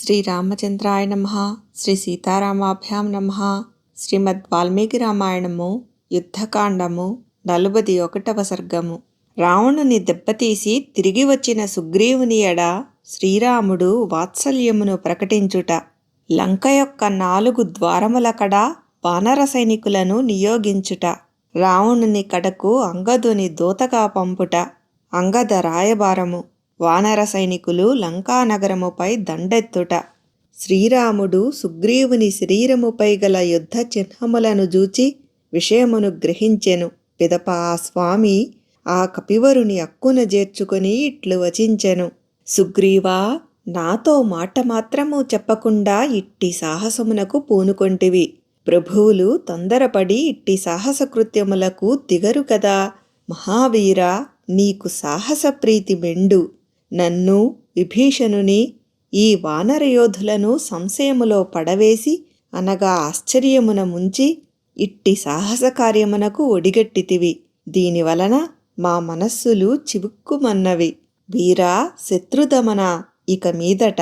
శ్రీరామచంద్రాయ నమః. శ్రీ సీతారామాభ్యాం నమః. శ్రీమద్ వాల్మీకి రామాయణము యుద్ధకాండము 41వ సర్గము. రావణుని దెబ్బతీసి తిరిగి వచ్చిన సుగ్రీవుని ఎడ శ్రీరాముడు వాత్సల్యమును ప్రకటించుట. లంక యొక్క 4 ద్వారముల కడ వానర సైనికులను నియోగించుట. రావణుని కడకు అంగదుని దూతగా పంపుట. అంగద రాయబారము. వానర సైనికులు లంకానగరముపై దండెత్తుట. శ్రీరాముడు సుగ్రీవుని శరీరముపై గల యుద్ధ చిహ్నములను జూచి విషయమును గ్రహించెను. పిదప ఆ స్వామి ఆ కపివరుని అక్కున చేర్చుకొని ఇట్లు వచించెను. సుగ్రీవా, నాతో మాట మాత్రము చెప్పకుండా ఇట్టి సాహసమునకు పూనుకొంటివి. ప్రభువులు తొందరపడి ఇట్టి సాహసకృత్యములకు దిగరు కదా. మహావీరా, నీకు సాహస ప్రీతి మెండు. నన్ను, విభీషణుని, ఈ వానరయోధులను సంశయములో పడవేసి అనగా ఆశ్చర్యమున ముంచి ఇట్టి సాహస కార్యమునకు ఒడిగట్టితివి. దీనివలన మా మనస్సులు చివుక్కుమన్నవి. వీరా, శత్రుదమన, ఇక మీదట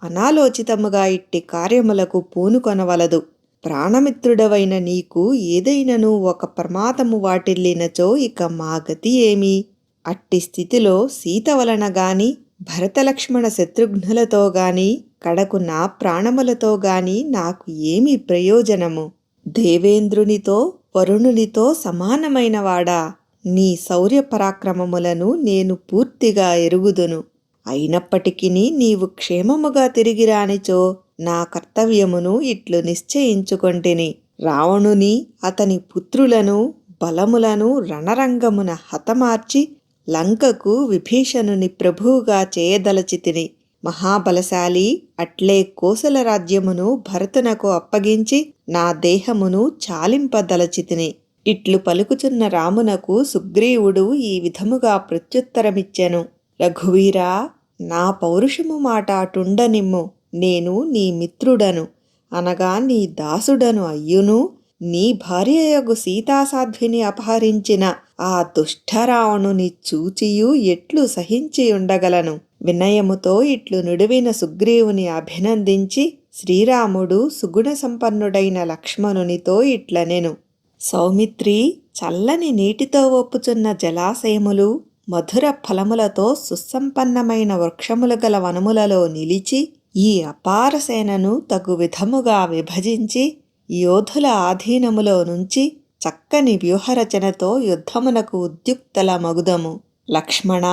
అనాలోచితముగా ఇట్టి కార్యములకు పూనుకొనవలదు. ప్రాణమిత్రుడవైన నీకు ఏదైనను ఒక ప్రమాదము వాటిల్లినచో ఇక మా గతి ఏమి? అట్టి స్థితిలో సీత వలన గాని, భరతలక్ష్మణ శత్రుఘ్నులతో గాని, కడకు నా ప్రాణములతో గాని నాకు ఏమి ప్రయోజనము? దేవేంద్రునితో వరుణునితో సమానమైనవాడా, నీ శౌర్య పరాక్రమములను నేను పూర్తిగా ఎరుగుదును. అయినప్పటికీ నీవు క్షేమముగా తిరిగి రానిచో నా కర్తవ్యమును ఇట్లు నిశ్చయించుకొంటిని. రావణుని అతని పుత్రులను బలములను రణరంగమున హతమార్చి లంకకు విభీషణుని ప్రభువుగా చేయదలచితిని. మహాబలశాలి అట్లే కోసల రాజ్యమును భరతునకు అప్పగించి నా దేహమును చాలింపదలచితిని. ఇట్లు పలుకుచున్న రామునకు సుగ్రీవుడు ఈ విధముగా ప్రత్యుత్తరమిచ్చెను. రఘువీరా, నా పౌరుషము మాట అటుండనిమ్ము. నేను నీ మిత్రుడను, అనగా నీ దాసుడను అయ్యును. నీ భార్యయగు సీతాసాధ్విని అపహరించిన ఆ దుష్టరావణుని చూచియు ఎట్లు సహించి ఉండగలను? వినయముతో ఇట్లు నుడివిన సుగ్రీవుని అభినందించి శ్రీరాముడు సుగుణ సంపన్నుడైన లక్ష్మణునితో ఇట్లనెను. సౌమిత్రి, చల్లని నీటితో ఒప్పుచున్న జలాశయములు, మధుర ఫలములతో సుసంపన్నమైన వృక్షములు గల వనములలో నిలిచి ఈ అపార సేనను తగు విధముగా విభజించి యోధుల ఆధీనములో నుంచి చక్కని వ్యూహరచనతో యుద్ధమునకు ఉద్యుక్తల మగుదము. లక్ష్మణ,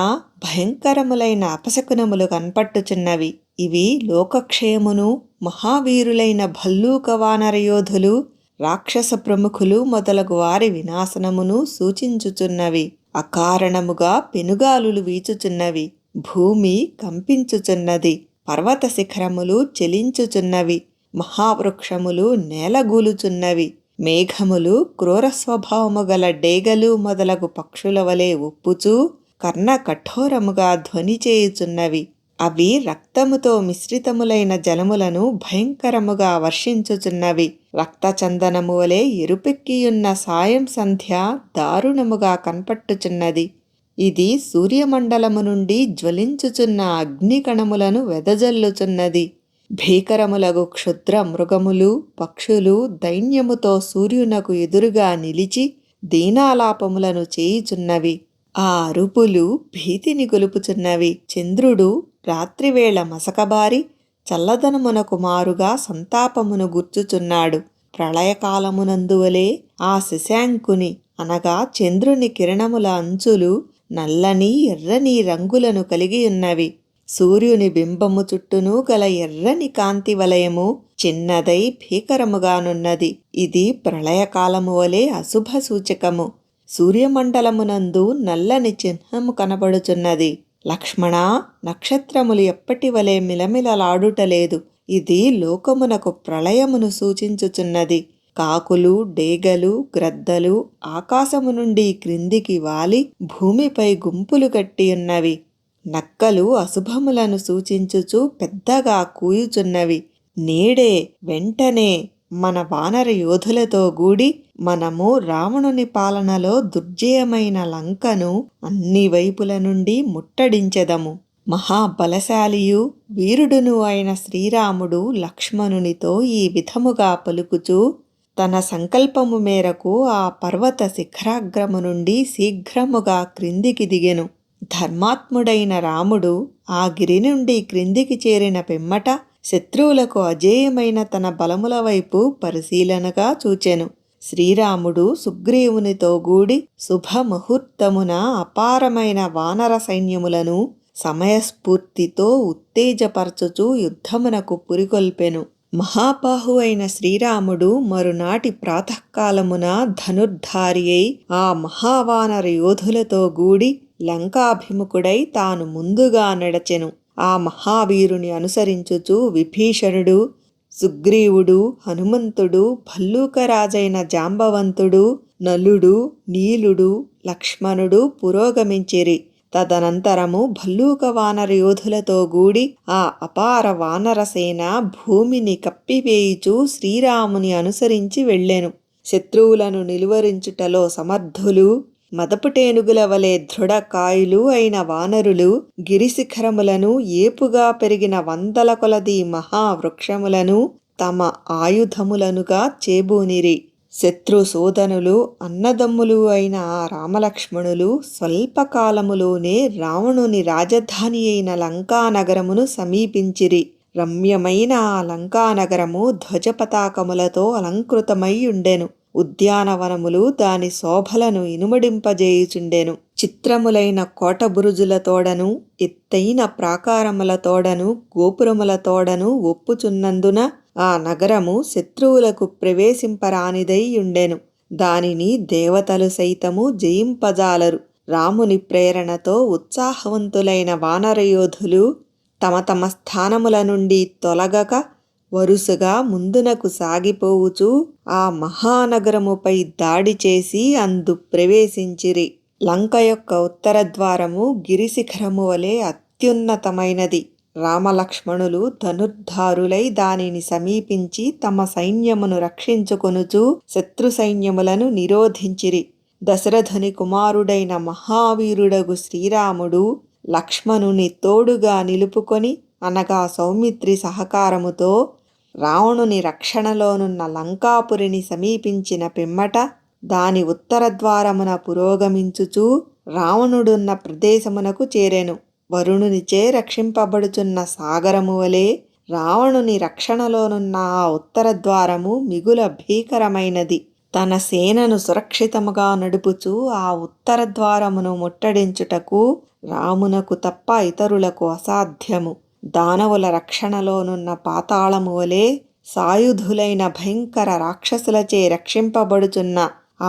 భయంకరములైన అపశకునములు కనపట్టుచున్నవి. ఇవి లోకక్షేమును, మహావీరులైన భల్లూక వానరయోధులు, రాక్షస ప్రముఖులు మొదలగు వారి వినాశనమును సూచించుచున్నవి. అకారణముగా పెనుగాలులు వీచుచున్నవి. భూమి కంపించుచున్నది. పర్వత శిఖరములు చెలించుచున్నవి. మహావృక్షములు నేలగూలుచున్నవి. మేఘములు క్రూర స్వభావము గల డేగలు మొదలగు పక్షుల వలె ఉప్పుచూ కర్ణ కఠోరముగా ధ్వని చేయుచున్నవి. అవి రక్తముతో మిశ్రితములైన జలములను భయంకరముగా వర్షించుచున్నవి. రక్తచందనము వలె ఎరుపెక్కియున్న సాయం సంధ్య దారుణముగా కనపట్టుచున్నది. ఇది సూర్యమండలము నుండి జ్వలించుచున్న అగ్నికణములను వెదజల్లుచున్నది. భీకరములగు క్షుద్ర మృగములు, పక్షులు దైన్యముతో సూర్యునకు ఎదురుగా నిలిచి దీనాలాపములను చేయుచున్నవి. ఆ అరుపులు భీతిని గొలుపుచున్నవి. చంద్రుడు రాత్రివేళ మసకబారి చల్లదనమునకు మారుగా సంతాపమును గుర్చుచున్నాడు. ప్రళయకాలమునందువలే ఆ శశాంకుని అనగా చంద్రుని కిరణముల అంచులు నల్లని ఎర్రని రంగులను కలిగియున్నవి. సూర్యుని బింబము చుట్టూను గల ఎర్రని కాంతి వలయము చిన్నదై భీకరముగానున్నది. ఇది ప్రళయకాలము వలె అశుభ సూచకము. సూర్యమండలమునందు నల్లని చిహ్నము కనబడుచున్నది. లక్ష్మణ, నక్షత్రములు ఎప్పటి వలె మిలమిలలాడుటలేదు. ఇది లోకమునకు ప్రళయమును సూచించుచున్నది. కాకులు, డేగలు, గ్రద్దలు ఆకాశము నుండి క్రిందికి వాలి భూమిపై గుంపులు కట్టియున్నవి. నక్కలు అశుభములను సూచించుచు పెద్దగా కూయుచున్నవి. నేడే వెంటనే మన వానర యోధులతో గూడి మనము రావణుని పాలనలో దుర్జయమైన లంకను అన్ని వైపుల నుండి ముట్టడించెదము. మహాబలశాలియు వీరుడును అయిన శ్రీరాముడు లక్ష్మణునితో ఈ విధముగా పలుకుచూ తన సంకల్పము మేరకు ఆ పర్వత శిఖరాగ్రము నుండి శీఘ్రముగా క్రిందికి దిగెను. ధర్మాత్ముడైన రాముడు ఆ గిరి నుండి క్రిందికి చేరిన పిమ్మట శత్రువులకు అజేయమైన తన బలముల వైపు పరిశీలనగా చూచెను. శ్రీరాముడు సుగ్రీవునితో గూడి శుభముహూర్తమున అపారమైన వానర సైన్యములను సమయస్ఫూర్తితో ఉత్తేజపరచుచూ యుద్ధమునకు పురికొల్పెను. మహాబాహు అయిన శ్రీరాముడు మరునాటి ప్రాతకాలమున ధనుర్ధారి అయి ఆ మహావానర యోధులతో గూడి లంకాభిముఖుడై తాను ముందుగా నడచెను. ఆ మహావీరుని అనుసరించుచు విభీషణుడు, సుగ్రీవుడు, హనుమంతుడు, భల్లూకరాజైన జాంబవంతుడు, నలుడు, నీలుడు, లక్ష్మణుడు పురోగమించిరి. తదనంతరము భల్లూక వానర యోధులతో గూడి ఆ అపార వానరసేన భూమిని కప్పివేయుచూ శ్రీరాముని అనుసరించి వెళ్ళెను. శత్రువులను నిలువరించుటలో సమర్థులు, మదపుటేనుగుల వలె దృఢకాయులు అయిన వానరులు గిరిశిఖరములను, ఏపుగా పెరిగిన వందల కొలది మహావృక్షములను తమ ఆయుధములనుగా చేబూనిరి. శత్రు సోదనులు, అన్నదమ్ములు అయిన ఆ రామలక్ష్మణులు స్వల్పకాలములోనే రావణుని రాజధాని అయిన లంకానగరమును సమీపించిరి. రమ్యమైన ఆ లంకానగరము ధ్వజపతాకములతో అలంకృతమై ఉండెను. ఉద్యానవనములు దాని శోభలను ఇనుమడింపజేయుచుండెను. చిత్రములైన కోటబురుజులతోడను, ఎత్తైన ప్రాకారములతోడను, గోపురములతోడను ఒప్పుచున్నందున ఆ నగరము శత్రువులకు ప్రవేశింపరానిదై ఉండెను. దానిని దేవతలు సైతము జయింపజాలరు. రాముని ప్రేరణతో ఉత్సాహవంతులైన వానరయోధులు తమ తమ స్థానముల నుండి తొలగక వరుసగా ముందునకు సాగిపోవుచూ ఆ మహానగరముపై దాడి చేసి అందు ప్రవేశించిరి. లంక యొక్క ఉత్తర ద్వారము గిరిశిఖరము వలె అత్యున్నతమైనది. రామలక్ష్మణులు ధనుర్ధారులై దానిని సమీపించి తమ సైన్యమును రక్షించుకొనుచు శత్రు సైన్యములను నిరోధించిరి. దశరథుని కుమారుడైన మహావీరుడగు శ్రీరాముడు లక్ష్మణుని తోడుగా నిలుపుకొని, అనగా సౌమిత్రి సహకారముతో రావణుని రక్షణలోనున్న లంకాపురిని సమీపించిన పిమ్మట దాని ఉత్తర ద్వారమున పురోగమించుచూ రావణుడున్న ప్రదేశమునకు చేరెను. వరుణునిచే రక్షింపబడుచున్న సాగరము వలె రావణుని రక్షణలోనున్న ఆ ఉత్తర ద్వారము మిగుల భీకరమైనది. తన సేనను సురక్షితముగా నడుపుచూ ఆ ఉత్తర ద్వారమును ముట్టడించుటకు రామునకు తప్ప ఇతరులకు అసాధ్యము. దానవుల రక్షణలోనున్న పాతాళము వలె సాయుధులైన భయంకర రాక్షసులచే రక్షింపబడుచున్న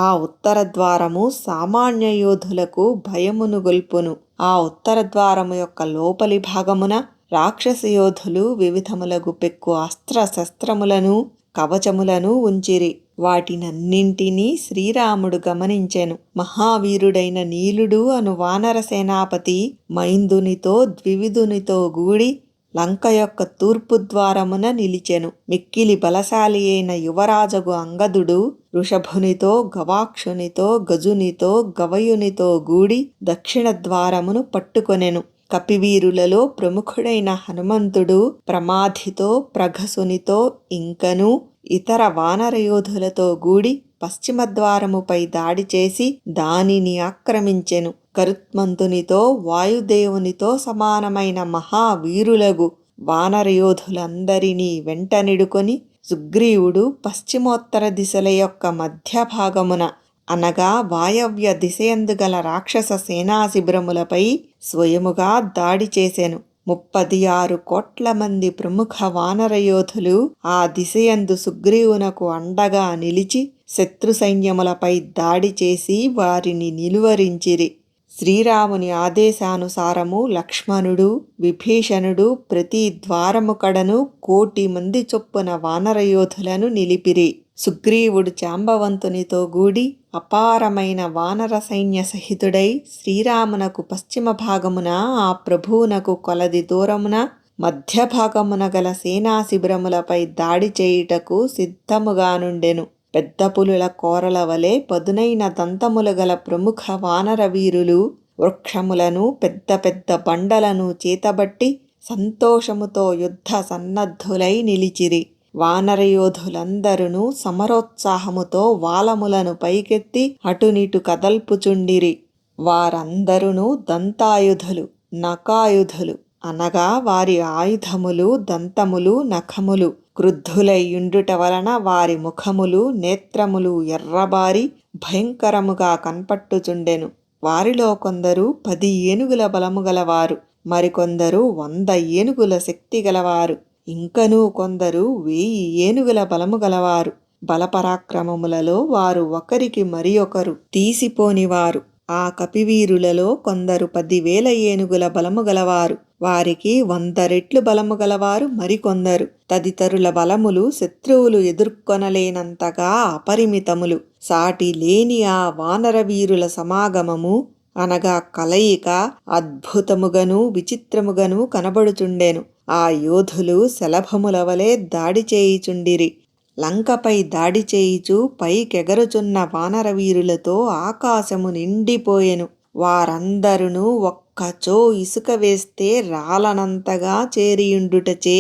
ఆ ఉత్తర ద్వారము సామాన్య యోధులకు భయమును గొల్పును. ఆ ఉత్తర ద్వారము యొక్క లోపలి భాగమున రాక్షస యోధులు వివిధములగు పెక్కు అస్త్ర శస్త్రములను, కవచములను ఉంచిరి. వాటినన్నింటినీ శ్రీరాముడు గమనించెను. మహావీరుడైన నీలుడు అను వానర సేనాపతి మైందునితో ద్వివిధునితో గూడి లంక యొక్క తూర్పు ద్వారమున నిలిచెను. మిక్కిలి బలశాలి అయిన యువరాజగు అంగదుడు వృషభునితో, గవాక్షునితో, గజునితో, గవయునితో గూడి దక్షిణ ద్వారమును పట్టుకొనెను. కపివీరులలో ప్రముఖుడైన హనుమంతుడు ప్రమాధితో, ప్రఘసునితో ఇంకను ఇతర వానరయోధులతో గూడి పశ్చిమ ద్వారముపై దాడి చేసి దానిని ఆక్రమించెను. గరుత్మంతునితో, వాయుదేవునితో సమానమైన మహావీరులగు వానరయోధులందరినీ వెంటనిడుకొని సుగ్రీవుడు పశ్చిమోత్తర దిశల యొక్క మధ్య భాగమున, అనగా వాయవ్య దిశయందు గల రాక్షస సేనా శిబిరములపై స్వయముగా దాడి చేసెను. 36 కోట్ల మంది ప్రముఖ వానరయోధులు ఆ దిశయందు సుగ్రీవునకు అండగా నిలిచి శత్రు సైన్యములపై దాడి చేసి వారిని నిలువరించిరి. శ్రీరాముని ఆదేశానుసారము లక్ష్మణుడు, విభీషణుడు ప్రతి ద్వారము కడను 1,000,000 మంది చొప్పున వానరయోధులను నిలిపిరి. సుగ్రీవుడు జాంబవంతునితో గూడి అపారమైన వానర సైన్య సహితుడై శ్రీరామునకు పశ్చిమ భాగమున, ఆ ప్రభువునకు కొలది దూరమున మధ్య భాగమున గల సేనా శిబిరములపై దాడి చేయుటకు సిద్ధముగా నుండెను. పెద్ద పులుల కోరల వలె పదునైన దంతములు గల ప్రముఖ వానర వీరులు వృక్షములను పెద్ద పెద్ద బండలను చేతబట్టి సంతోషముతో యుద్ధ సన్నద్ధులై నిలిచిరి. వానరయోధులందరూ సమరోత్సాహముతో వాలములను పైకెత్తి అటునిటు కదల్పుచుండిరి. వారందరూ దంతాయుధులు, నకాయుధులు అనగా వారి ఆయుధములు దంతములు నఖములు క్రుద్ధులైయుండుట వలన వారి ముఖములు నేత్రములు ఎర్రబారి భయంకరముగా కనపట్టుచుండెను. వారిలో కొందరు 10 ఏనుగుల బలము గలవారు, మరికొందరు 100 ఏనుగుల శక్తి గలవారు, ఇంకనూ కొందరు 1000 ఏనుగుల బలము గలవారు. బలపరాక్రమములలో వారు ఒకరికి మరి ఒకరు తీసిపోనివారు. ఆ కపివీరులలో కొందరు 10,000 ఏనుగుల బలము గలవారు, వారికి 100 రెట్లు బలము గలవారు మరికొందరు. తదితరుల బలములు శత్రువులు ఎదుర్కొనలేనంతగా అపరిమితములు. సాటి లేని ఆ వానర వీరుల సమాగమము అనగా కలయిక అద్భుతముగను విచిత్రముగను కనబడుచుండెను. ఆ యోధులు శలభముల వలె దాడి చేయుచుండిరి. లంకపై దాడి చేయుచు పైకెగరుచున్న వానరవీరులతో ఆకాశము నిండిపోయెను. వారందరును ఒక్కచో ఇసుక వేస్తే రాలనంతగా చేరియుండుటచే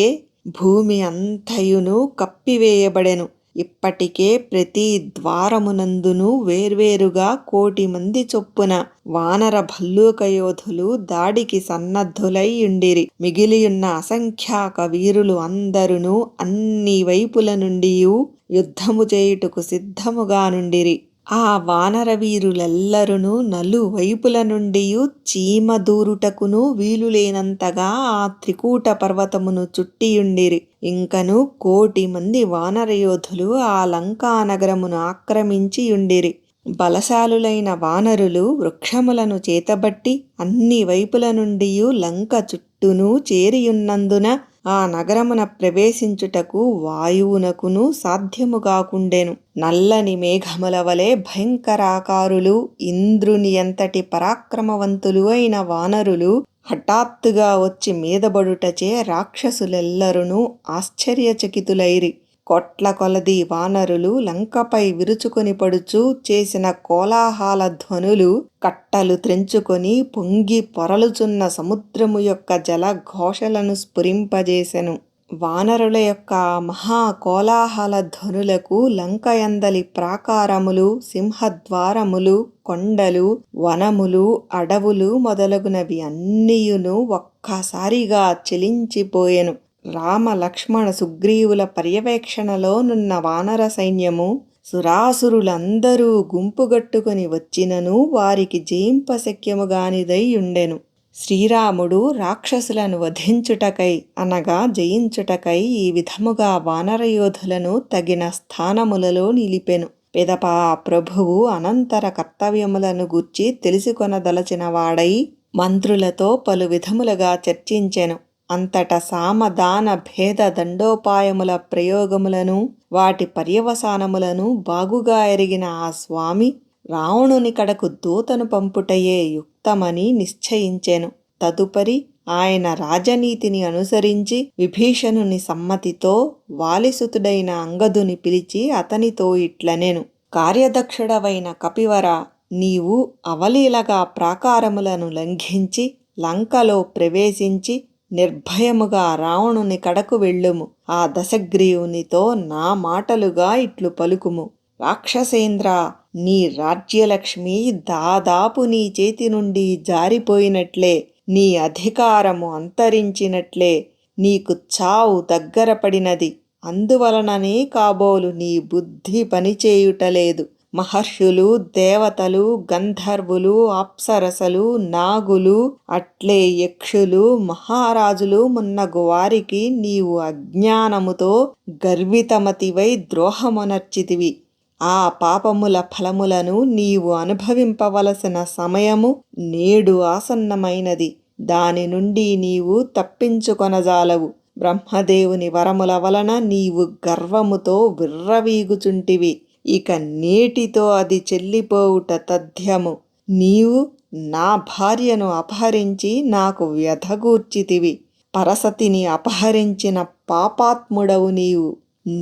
భూమి అంతయును కప్పివేయబడెను. ఇప్పటికే ప్రతి ద్వారమునందును వేర్వేరుగా 1,000 మంది చొప్పున వానర భల్లూక యోధులు దాడికి సన్నద్ధులై యుండిరి. మిగిలియున్న అసంఖ్యాక వీరులు అందరును అన్ని వైపుల నుండియూ యుద్ధము చేయుటకు సిద్ధముగా నుండిరి. ఆ వానర వీరులెల్లరును నలువైపుల నుండియూ చీమ దూరుటకును వీలులేనంతగా ఆ త్రికూట పర్వతమును చుట్టియుండిరి. ఇంకను 1,000 మంది వానరయోధులు ఆ లంకానగరమును ఆక్రమించియుండిరి. బలశాలులైన వానరులు వృక్షములను చేతబట్టి అన్ని వైపుల నుండియూ లంక చుట్టూను చేరియున్నందున ఆ నగరమున ప్రవేశించుటకు వాయువునకును సాధ్యముగాకుండెను. నల్లని మేఘముల వలె భయంకరాకారులు, ఇంద్రుని ఎంతటి పరాక్రమవంతులు అయిన వానరులు హఠాత్తుగా వచ్చి మీదబడుటచే రాక్షసులెల్లరునూ ఆశ్చర్యచకితులైరి. కోట్ల కొలది వానరులు లంకపై విరుచుకొని పడుచు చేసిన కోలాహల ధ్వనులు కట్టలు త్రెంచుకొని పొంగి పొరలుచున్న సముద్రము యొక్క జలఘోషలను స్ఫురింపజేసెను. వానరుల యొక్క మహా కోలాహల ధ్వనులకు లంకయందలి ప్రాకారములు, సింహద్వారములు, కొండలు, వనములు, అడవులు మొదలగునవి అన్నియును ఒక్కసారిగా చెలించిపోయెను. రామ లక్ష్మణ సుగ్రీవుల పర్యవేక్షణలోనున్న వానర సైన్యము సురాసురులందరూ గుంపుగట్టుకుని వచ్చినను వారికి జయింపశక్యముగానిదై యుండెను. శ్రీరాముడు రాక్షసులను వధించుటకై అనగా జయించుటకై ఈ విధముగా వానరయోధులను తగిన స్థానములలో నిలిపెను. పిదప ప్రభువు అనంతర కర్తవ్యములను గూర్చి తెలుసుకొనదలచిన వాడై మంత్రులతో పలు విధములుగా చర్చించెను. అంతట సామదాన భేద దండోపాయముల ప్రయోగములను వాటి పర్యవసానములను బాగుగా ఎరిగిన ఆ స్వామి రావణుని కడకు దూతను పంపుటయే యుక్తమని నిశ్చయించెను. తదుపరి ఆయన రాజనీతిని అనుసరించి విభీషణుని సమ్మతితో వాలిసుతుడైన అంగదుని పిలిచి అతనితో ఇట్లనెను. కార్యదక్షుడవైన కపివర, నీవు అవలీలగా ప్రాకారములను లంఘించి లంకలో ప్రవేశించి నిర్భయముగా రావణుని కడకు వెళ్ళుము. ఆ దశగ్రీవునితో నా మాటలుగా ఇట్లు పలుకుము. రాక్షసేంద్ర, నీ రాజ్యలక్ష్మి దాదాపు నీ చేతి నుండి జారిపోయినట్లే, నీ అధికారము అంతరించినట్లే, నీకు చావు దగ్గర పడినది. అందువలననే కాబోలు నీ బుద్ధి పనిచేయుటలేదు. మహర్షులు, దేవతలు, గంధర్వులు, అప్సరసలు, నాగులు, అట్లే యక్షులు, మహారాజులు మున్నగు వారికి నీవు అజ్ఞానముతో గర్వితమతివై ద్రోహమునర్చితివి. ఆ పాపముల ఫలములను నీవు అనుభవింపవలసిన సమయము నేడు ఆసన్నమైనది. దాని నుండి నీవు తప్పించుకొనజాలవు. బ్రహ్మదేవుని వరముల వలన నీవు గర్వముతో విర్రవీగుచుంటివి. ఇక నేటితో అది చెల్లిపోవుట తథ్యము. నీవు నా భార్యను అపహరించి నాకు వ్యధగూర్చితివి. పరసతిని అపహరించిన పాపాత్ముడవు నీవు.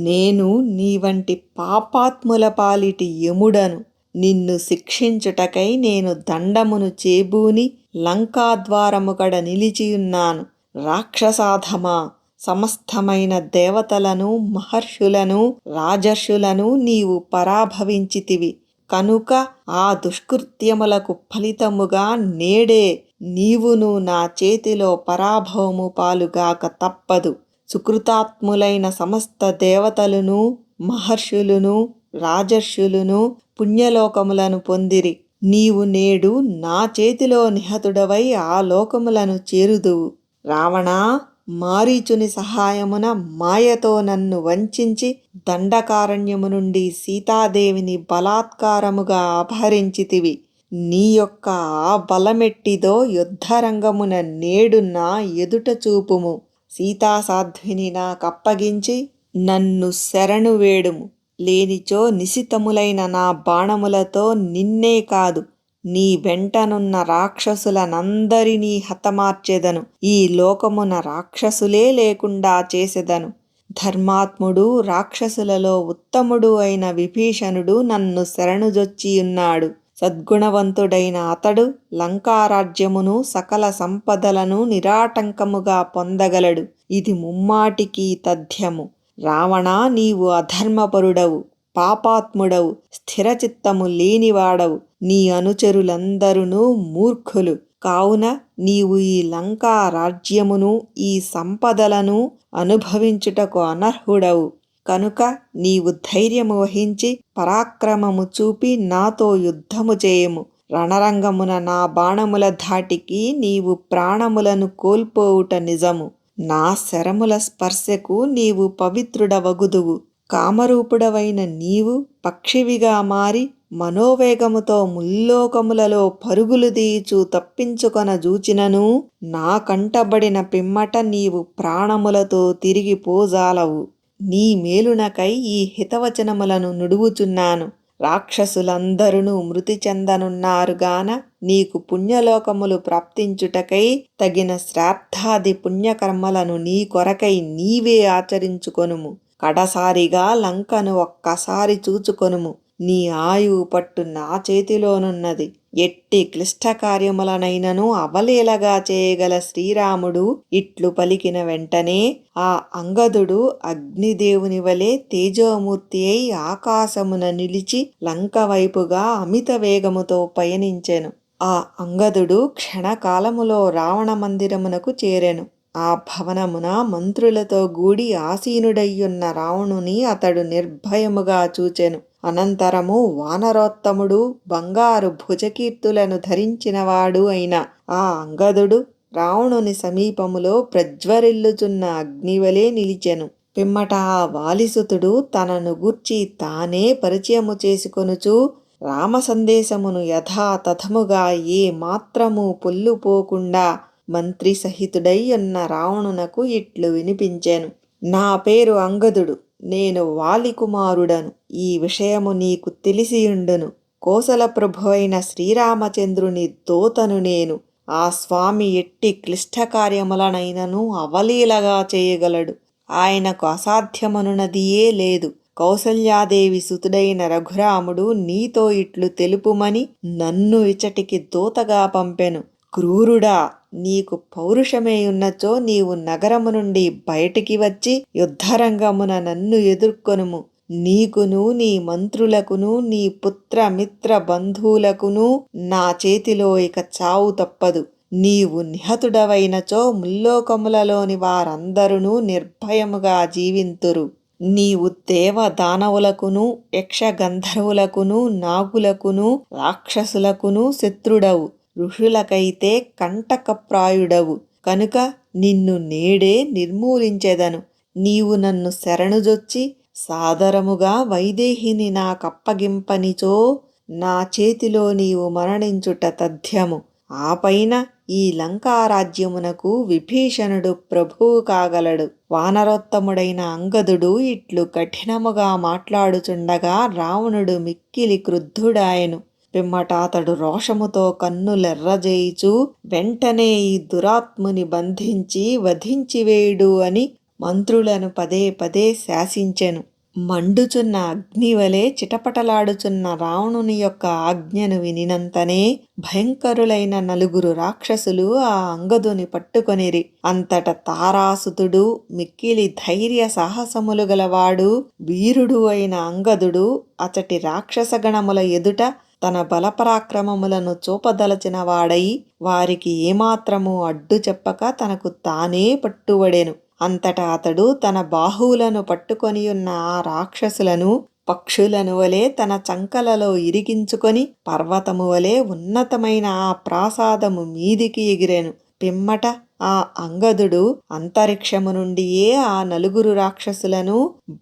నేను నీ వంటి పాపాత్ముల పాలిటి యముడను. నిన్ను శిక్షించుటకై నేను దండమును చేబూని లంకాద్వారము కడ నిలిచియున్నాను. రాక్షసాధమా, సమస్తమైన దేవతలను, మహర్షులను, రాజర్షులను నీవు పరాభవించితివి కనుక ఆ దుష్కృత్యములకు ఫలితముగా నేడే నీవును నా చేతిలో పరాభవము పాలుగాక తప్పదు. సుకృతాత్ములైన సమస్త దేవతలును, మహర్షులును, రాజర్షులును పుణ్యలోకములను పొందిరి. నీవు నేడు నా చేతిలో నిహతుడవై ఆ లోకములను చేరుదువు. రావణా, మారీచుని సహాయమున మాయతో నన్ను వంచించి దండకారణ్యము నుండి సీతాదేవిని బలాత్కారముగా అపహరించితివి. నీ యొక్క ఆ బలమెట్టిదో యుద్ధరంగమున నేడు నా ఎదుట చూపుము. సీతాసాధ్విని నాకప్పగించి నన్ను శరణు వేడుము. లేనిచో నిశితములైన నా బాణములతో నిన్నే కాదు నీ వెంటనున్న రాక్షసులనందరినీ హతమార్చెదను. ఈ లోకమున రాక్షసులే లేకుండా చేసెదను. ధర్మాత్ముడు, రాక్షసులలో ఉత్తముడు అయిన విభీషణుడు నన్ను శరణుజొచ్చియున్నాడు. సద్గుణవంతుడైన అతడు లంకారాజ్యమును, సకల సంపదలను నిరాటంకముగా పొందగలడు. ఇది ముమ్మాటికి తథ్యము. రావణా, నీవు అధర్మపరుడవు, పాపాత్ముడవు, స్థిరచిత్తము లేనివాడవు. నీ అనుచరులందరూ మూర్ఖులు. కావున నీవు ఈ లంకా రాజ్యమును, ఈ సంపదలను అనుభవించుటకు అనర్హుడవు. కనుక నీవు ధైర్యము వహించి పరాక్రమము చూపి నాతో యుద్ధము చేయము. రణరంగమున నా బాణముల ధాటికి నీవు ప్రాణములను కోల్పోవుట నిజము. నా శరముల స్పర్శకు నీవు పవిత్రుడవగుదువు. కామరూపుడవైన నీవు పక్షివిగా మారి మనోవేగముతో ముల్లోకములలో పరుగులు తీయుచూ తప్పించుకొన జూచినను నా కంటబడిన పిమ్మట నీవు ప్రాణములతో తిరిగి పోజాలవు. నీ మేలునకై ఈ హితవచనములను నుడువుచున్నాను. రాక్షసులందరూ మృతి చెందనున్నారుగాన నీకు పుణ్యలోకములు ప్రాప్తించుటకై తగిన శ్రాద్ధాది పుణ్యకర్మలను నీ కొరకై నీవే ఆచరించుకొనుము. కడసారిగా లంకను ఒక్కసారి చూచుకొనుము. నీ ఆయువు పట్టు నా చేతిలోనున్నది. ఎట్టి క్లిష్ట కార్యములనైనను అవలీలగా చేయగల శ్రీరాముడు ఇట్లు పలికిన వెంటనే ఆ అంగదుడు అగ్నిదేవుని వలె తేజోమూర్తి అయి ఆకాశమున నిలిచి లంక వైపుగా అమిత వేగముతో పయనించెను. ఆ అంగదుడు క్షణకాలములో రావణ మందిరమునకు చేరెను. ఆ భవనమున మంత్రులతో గూడి ఆసీనుడయ్యున్న రావణుని అతడు నిర్భయముగా చూచెను. అనంతరము వానరోత్తముడు, బంగారు భుజకీర్తులను ధరించినవాడు అయిన ఆ అంగదుడు రావణుని సమీపములో ప్రజ్వరిల్లుచున్న అగ్నివలే నిలిచెను. పిమ్మట ఆ వాలిసుతుడు తనను గూర్చి తానే పరిచయము చేసుకొనుచు రామ సందేశమును యథాతథముగా ఏ మాత్రము పొల్లుపోకుండా మంత్రి సహితుడై ఉన్న రావణునకు ఇట్లు వినిపించెను. నా పేరు అంగదుడు, నేను వాలికుమారుడను. ఈ విషయము నీకు తెలిసియుండును. కోసల ప్రభువైన శ్రీరామచంద్రుని దూతను నేను. ఆ స్వామి ఎట్టి క్లిష్ట కార్యములనైనను అవలీలగా చేయగలడు. ఆయనకు అసాధ్యమనున్నదియే లేదు. కౌసల్యాదేవి సుతుడైన రఘురాముడు నీతో ఇట్లు తెలుపుమని నన్ను ఇచటికి దూతగా పంపెను. క్రూరుడా, నీకు పౌరుషమేయున్నచో నీవు నగరము నుండి బయటికి వచ్చి యుద్ధరంగమున నన్ను ఎదుర్కొనుము. నీకును, నీ మంత్రులకును, నీ పుత్ర మిత్ర బంధువులకును నా చేతిలో ఇక చావు తప్పదు. నీవు నిహతుడవైనచో ముల్లోకములలోని వారందరూ నిర్భయముగా జీవింతురు. నీవు దేవ దానవులకును, యక్ష గంధర్వులకును, నాగులకును, రాక్షసులకును శత్రుడవు. ఋషులకైతే కంటకప్రాయుడవు. కనుక నిన్ను నేడే నిర్మూలించెదను. నీవు నన్ను శరణుజొచ్చి సాదరముగా వైదేహిని నాకప్పగింపనిచో నా చేతిలో నీవు మరణించుట తథ్యము. ఆ పైన ఈ లంకారాజ్యమునకు విభీషణుడు ప్రభువు కాగలడు. వానరోత్తముడైన అంగదుడు ఇట్లు కఠినముగా మాట్లాడుచుండగా రావణుడు మిక్కిలి క్రుద్ధుడాయెను. పిమ్మట అతడు రోషముతో కన్నులెర్రజేయుచు వెంటనే ఈ దురాత్ముని బంధించి వధించివేయుడు అని మంత్రులను పదే పదే శాసించెను. మండుచున్న అగ్నివలే చిటపటలాడుచున్న రావణుని యొక్క ఆజ్ఞను వినినంతనే భయంకరులైన 4 రాక్షసులు ఆ అంగదుని పట్టుకొనిరి. అంతట తారాసుతుడు, మిక్కిలి ధైర్య సాహసములు గలవాడు, వీరుడు అయిన అంగదుడు అచటి రాక్షసగణముల ఎదుట తన బలపరాక్రమములను చూపదలచిన వాడై వారికి ఏమాత్రము అడ్డు చెప్పక తనకు తానే పట్టువడెను. అంతటా అతడు తన బాహువులను పట్టుకొనియున్న ఆ రాక్షసులను పక్షులను వలె తన చంకలలో ఇరికించుకొని పర్వతము వలె ఉన్నతమైన ఆ ప్రాసాదము మీదికి ఎగిరెను. పిమ్మట ఆ అంగదుడు అంతరిక్షము నుండియే ఆ 4 రాక్షసులను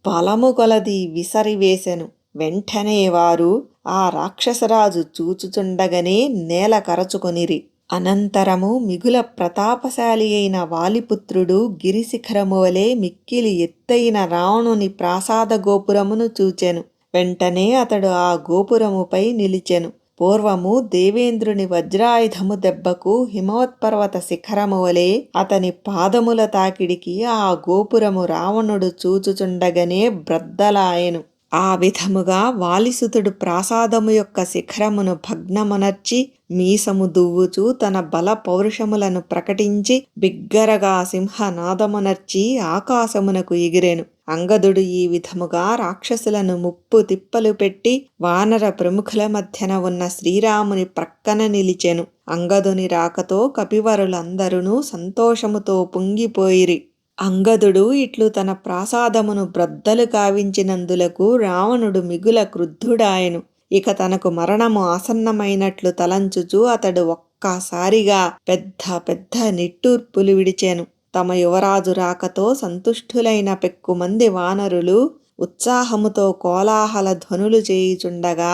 బలము కొలది విసరివేశెను. వెంటనే వారు ఆ రాక్షసరాజు చూచుచుండగనే నేల కరచుకొనిరి. అనంతరము మిగుల ప్రతాపశాలి అయిన వాలిపుత్రుడు గిరిశిఖరము వలె మిక్కిలి ఎత్తైన రావణుని ప్రాసాద గోపురమును చూచెను. వెంటనే అతడు ఆ గోపురముపై నిలిచెను. పూర్వము దేవేంద్రుని వజ్రాయుధము దెబ్బకు హిమవత్పర్వత శిఖరము వలె అతని పాదముల తాకిడికి ఆ గోపురము రావణుడు చూచుచుండగనే బ్రద్దలాయెను. ఆ విధముగా వాలిసుతుడు ప్రాసాదము యొక్క శిఖరమును భగ్నమునర్చి మీసము దువ్వుచూ తన బల పౌరుషములను ప్రకటించి బిగ్గరగా సింహనాదమునర్చి ఆకాశమునకు ఎగిరెను. అంగదుడు ఈ విధముగా రాక్షసులను ముప్పు తిప్పలు పెట్టి వానర ప్రముఖుల మధ్యన ఉన్న శ్రీరాముని ప్రక్కన నిలిచెను. అంగదుని రాకతో కపివరులందరూ సంతోషముతో పొంగిపోయిరి. అంగదుడు ఇట్లు తన ప్రాసాదమును బ్రద్దలు కావించినందులకు రావణుడు మిగుల క్రుద్ధుడాయెను. ఇక తనకు మరణము ఆసన్నమైనట్లు తలంచుచూ అతడు ఒక్కసారిగా పెద్ద పెద్ద నిట్టూర్పులు విడిచెను. తమ యువరాజు రాకతో సంతుష్టులైన పెక్కుమంది వానరులు ఉత్సాహముతో కోలాహల ధ్వనులు చేయుచుండగా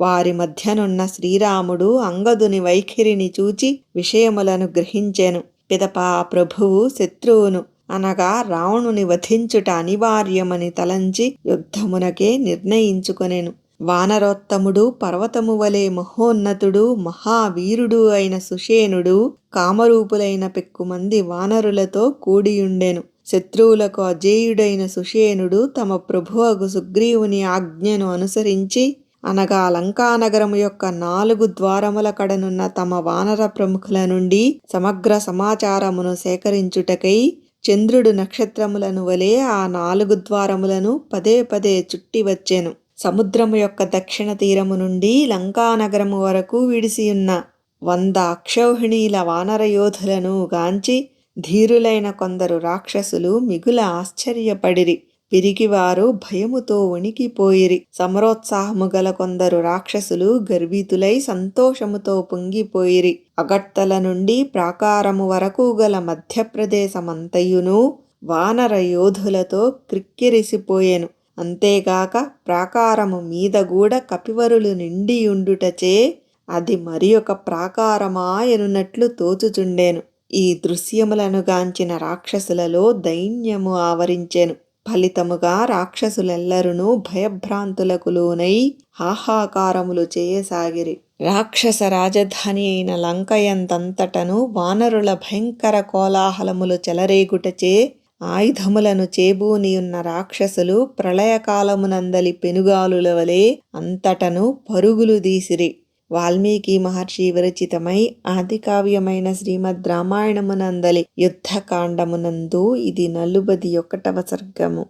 వారి మధ్యనున్న శ్రీరాముడు అంగదుని వైఖరిని చూచి విషయములను గ్రహించెను. పిదప ప్రభువు శత్రువును అనగా రావణుని వధించుట అనివార్యమని తలంచి యుద్ధమునకే నిర్ణయించుకొనెను. వానరోత్తముడు పర్వతము వలె మహోన్నతుడు మహావీరుడు అయిన సుషేనుడు కామరూపులైన పెక్కుమంది వానరులతో కూడియుండెను. శత్రువులకు అజేయుడైన సుషేనుడు తమ ప్రభువగు సుగ్రీవుని ఆజ్ఞను అనుసరించి అనగా లంకానగరము యొక్క 4 ద్వారముల కడనున్న తమ వానర ప్రముఖుల నుండి సమగ్ర సమాచారమును సేకరించుటకై చంద్రుడు నక్షత్రములను వలె ఆ 4 ద్వారములను పదే పదే చుట్టి వచ్చెను. సముద్రము యొక్క దక్షిణ తీరము నుండి లంకానగరము వరకు విడిసియున్న 100 అక్షౌహిణీల వానర యోధులను గాంచి ధీరులైన కొందరు రాక్షసులు మిగుల ఆశ్చర్యపడిరి. పిరికివారు భయముతో వణికిపోయిరి. సమరోత్సాహము గల కొందరు రాక్షసులు గర్వితులై సంతోషముతో పొంగిపోయిరి. అగట్టల నుండి ప్రాకారము వరకు గల మధ్యప్రదేశమంతయును వానర యోధులతో క్రిక్కిరిసిపోయెను. అంతేగాక ప్రాకారము మీద గూడ కపివరులు నిండియుండుటచే అది మరి ఒక ప్రాకారమా ఎనున్నట్లు తోచుచుండెను. ఈ దృశ్యములను గాంచిన రాక్షసులలో దైన్యము ఆవరించెను. ఫలితముగా రాక్షసులెల్లరునూ భయభ్రాంతులకు లోనై హాహాకారములు చేయసాగిరి. రాక్షస రాజధాని అయిన లంకయంతంతటను వానరుల భయంకర కోలాహలములు చెలరేగుటచే ఆయుధములను చేబూనియున్న రాక్షసులు ప్రళయకాలమునందలి పెనుగాలుల వలె అంతటను పరుగులు దీసిరి. వాల్మీకి మహర్షి విరచితమై ఆదికావ్యమైన శ్రీమద్ రామాయణమునందలి యుద్ధకాండమునందు ఇది 41వ సర్గము.